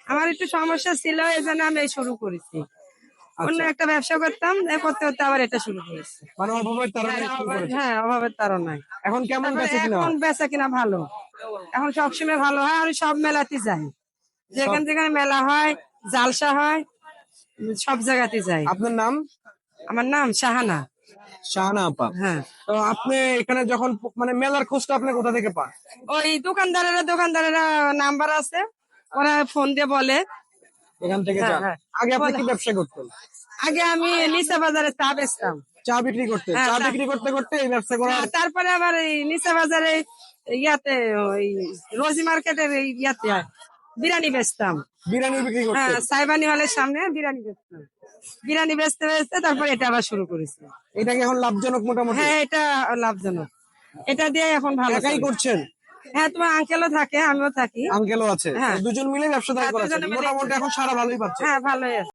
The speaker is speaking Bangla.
আমার একটু সমস্যা ছিল, এই জন্য আমি এই শুরু করেছি। অন্য একটা ব্যবসা করতাম, এ করতে করতে আবার এটা শুরু করেছি। মানে অভাবের তাড়নায় শুরু করেছেন। হ্যাঁ, অভাবের তাড়নায়। এখন কেমন তারপরে বেচে কিনা এখন হয়? বেচা কিনা ভালো, এখন সবসময় ভালো হয়। আমি সব মেলাতে যাই, যেখানে যেখানে মেলা হয়, জালসা হয়, সব জায়গাতে যাই। আপনার নাম? আমার নাম শাহানা। শাহানা আপা। হ্যাঁ, তো আপনি এখানে যখন মানে মেলার খোঁজটা আপনি কোথা থেকে পান? ওই দোকানদারেরা নাম্বার আছে, ওরা ফোন দিয়ে বলে। এখান থেকে হ্যাঁ যান। হ্যাঁ, আগে আপনি বলে। কি ব্যবসা করতেন? আগে আমি নিচা বাজারে চা বেচতাম। চা বিক্রি করতেন। হ্যাঁ, চা বিক্রি করতে করতে এই ব্যবসা করার তারপরে আবার এই নিচা বাজারে ইয়াতে ওই রোজি মার্কেটের এই ইয়াতে বিরিয়ানি বেচতাম। বিরিয়ানি বিক্রি হ্যাঁ, করতেন। সাইবানি হলের সামনে বিরিয়ানি বেচতাম। বিরিয়ানি বেচতে বেচতে তারপর এটা আবার শুরু করেছি। এটা কি এখন লাভজনক মোটামুটি? হ্যাঁ, এটা লাভজনক। এটা দিয়ে এখন ভালো একাই চলে। করছেন? হ্যাঁ, তোমার আঙ্কেলও থাকে, আমিও থাকি। আঙ্কেলও আছে? হ্যাঁ, দুজন মিলে ব্যবসা দাঁড় হ্যাঁ, করেছেন। দুজনে মিলে। মোটামুটি এখন সারা ভালোই পাচ্ছে। হ্যাঁ, ভালোই আছে।